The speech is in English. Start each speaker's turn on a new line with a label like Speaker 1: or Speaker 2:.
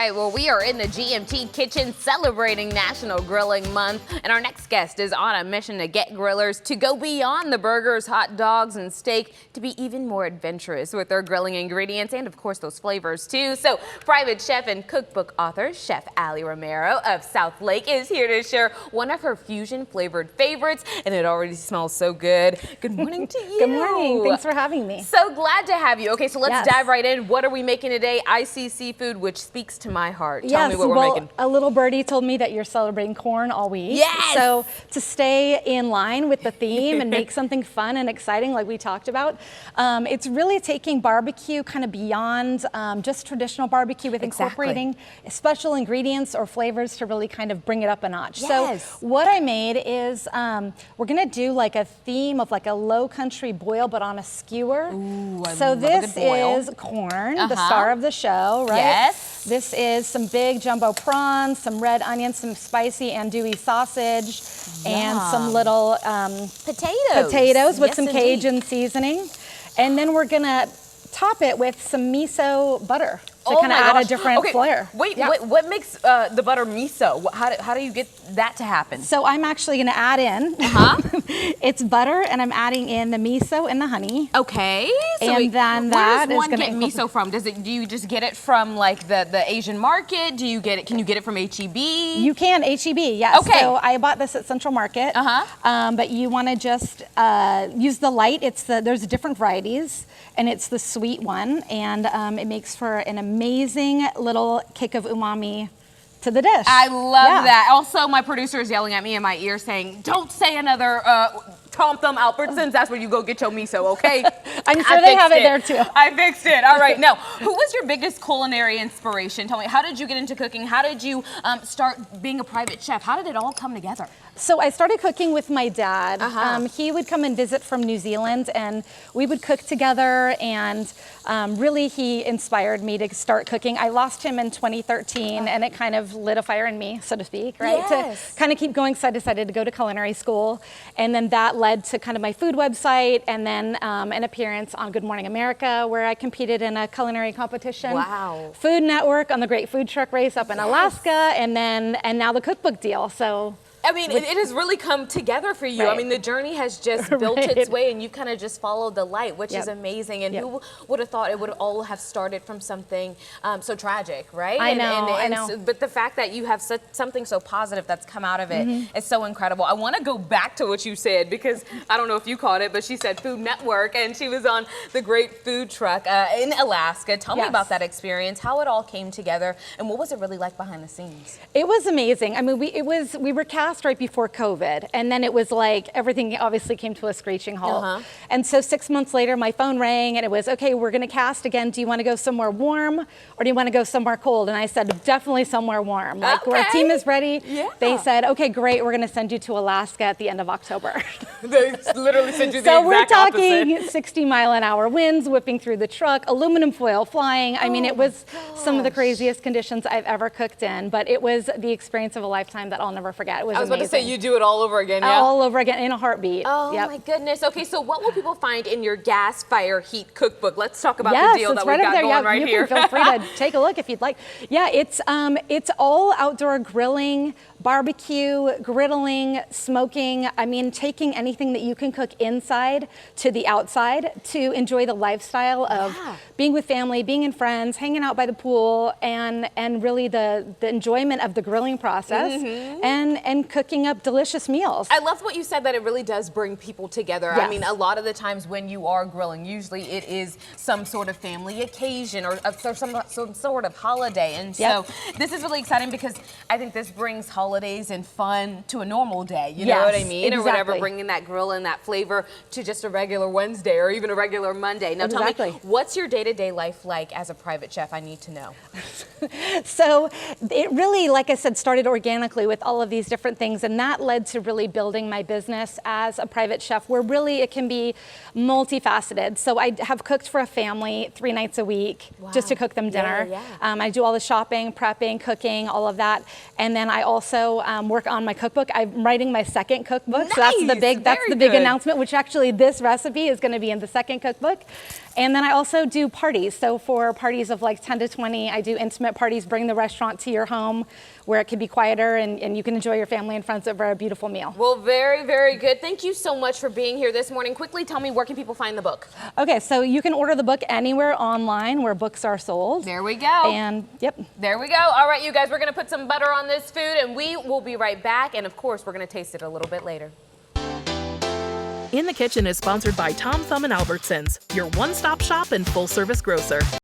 Speaker 1: right, well, we are in the GMT kitchen celebrating National Grilling Month, and our next guest is on a mission to get grillers to go beyond the burgers, hot dogs, and steak to be even more adventurous with their grilling ingredients and, of course, those flavors, too. So, private chef and cookbook author, Chef Aly Romero of Southlake is here to share one of her fusion-flavored favorites, and it already smells so good. Good morning to you.
Speaker 2: Good morning. Thanks for having me.
Speaker 1: So glad to have you. Okay, so let's dive right in. What are we making today? I see seafood, which speaks to my heart. Tell me what we're making.
Speaker 2: A little birdie told me that you're celebrating corn all week.
Speaker 1: Yes!
Speaker 2: So to stay in line with the theme and make something fun and exciting like we talked about, it's really taking barbecue kind of beyond just traditional barbecue with incorporating special ingredients or flavors to really kind of bring it up a notch.
Speaker 1: Yes.
Speaker 2: So what I made is we're gonna do like a theme of like a low country boil but on a skewer.
Speaker 1: Ooh,
Speaker 2: so this is corn, the star of the show, right?
Speaker 1: Yes.
Speaker 2: This is some big jumbo prawns, some red onions, some spicy andouille sausage, and some little potatoes with some Cajun seasoning. And then we're gonna top it with some miso butter to kind of add a different flair.
Speaker 1: Wait, what makes the butter miso? How do you get that to happen?
Speaker 2: So I'm actually gonna add in, it's butter, and I'm adding in the miso and the honey.
Speaker 1: Okay. So
Speaker 2: and then that
Speaker 1: where does one get miso from? Do you just get it from like the Asian market? Do you get it? Can you get it from HEB?
Speaker 2: You can, HEB, yes.
Speaker 1: Okay.
Speaker 2: So I bought this at Central Market. But you want to just use the light. There's different varieties, and it's the sweet one, and it makes for an amazing little kick of umami to the dish.
Speaker 1: I love that. Also, my producer is yelling at me in my ear saying, don't say another Tom Thumb Albertsons. That's where you go get your miso, okay?
Speaker 2: I'm sure they have it there too.
Speaker 1: I fixed it. All right. Now, who was your biggest culinary inspiration? Tell me, how did you get into cooking? How did you start being a private chef? How did it all come together?
Speaker 2: So I started cooking with my dad. He would come and visit from New Zealand, and we would cook together, and really he inspired me to start cooking. I lost him in 2013, and it kind of lit a fire in me, so to speak, right?
Speaker 1: Yes.
Speaker 2: To kind of keep going, so I decided to go to culinary school, and then that led to kind of my food website, and then an appearance on Good Morning America, where I competed in a culinary competition.
Speaker 1: Wow.
Speaker 2: Food Network on the Great Food Truck Race up in Alaska, and now the cookbook deal. So.
Speaker 1: I mean, it has really come together for you. I mean, the journey has just built its way, and you kind of just followed the light, which is amazing. And who would have thought it would all have started from something so tragic, right?
Speaker 2: I know.
Speaker 1: But the fact that you have something so positive that's come out of it is so incredible. I want to go back to what you said, because I don't know if you caught it, but she said Food Network, and she was on the Great Food Truck in Alaska. Tell me about that experience, how it all came together, and what was it really like behind the scenes?
Speaker 2: It was amazing. I mean, we were cast right before COVID, and then it was like everything obviously came to a screeching halt. And so 6 months later, my phone rang, and it was, okay, we're going to cast again. Do you want to go somewhere warm, or do you want to go somewhere cold? And I said, definitely somewhere warm. Like, our team is ready. They said, okay, great, we're going to send you to Alaska at the end of October.
Speaker 1: They literally sent you the
Speaker 2: so
Speaker 1: exact
Speaker 2: we're talking
Speaker 1: opposite.
Speaker 2: 60-mile-an-hour winds whipping through the truck, aluminum foil flying. I mean, it was some of the craziest conditions I've ever cooked in, but it was the experience of a lifetime that I'll never forget. It was amazing.
Speaker 1: About to say, you do it all over again, yeah?
Speaker 2: All over again, in a heartbeat.
Speaker 1: Oh my goodness. Okay, so what will people find in your gas fire heat cookbook? Let's talk about the deal that we've got going right here.
Speaker 2: You can feel free to take a look if you'd like. Yeah, it's all outdoor grilling, barbecue, griddling, smoking. I mean, taking anything that you can cook inside to the outside to enjoy the lifestyle of being with family, being in friends, hanging out by the pool, and really the enjoyment of the grilling process and cooking up delicious meals.
Speaker 1: I love what you said, that it really does bring people together. I mean, a lot of the times when you are grilling, usually it is some sort of family occasion or some sort of holiday. And so this is really exciting, because I think this brings holidays and fun to a normal day. You know what I mean? Or whatever, bringing that grill and that flavor to just a regular Wednesday or even a regular Monday. Now tell me, what's your day-to-day life like as a private chef? I need to know.
Speaker 2: So it really, like I said, started organically with all of these different things, and that led to really building my business as a private chef, where really it can be multifaceted. So I have cooked for a family 3 nights a week just to cook them dinner. I do all the shopping, prepping, cooking, all of that. And then I also work on my cookbook. I'm writing my second cookbook. So that's the big announcement, which actually this recipe is going to be in the second cookbook. And then I also do parties. So for parties of like 10 to 20, I do intimate parties, bring the restaurant to your home where it can be quieter and you can enjoy your family and friends over a beautiful meal.
Speaker 1: Well, very, very good. Thank you so much for being here this morning. Quickly tell me, where can people find the book?
Speaker 2: Okay, so you can order the book anywhere online where books are sold.
Speaker 1: There we go.
Speaker 2: And yep.
Speaker 1: There we go. All right, you guys, we're gonna put some butter on this food and we will be right back. And of course, we're gonna taste it a little bit later.
Speaker 3: In the Kitchen is sponsored by Tom Thumb and Albertsons, your one-stop shop and full-service grocer.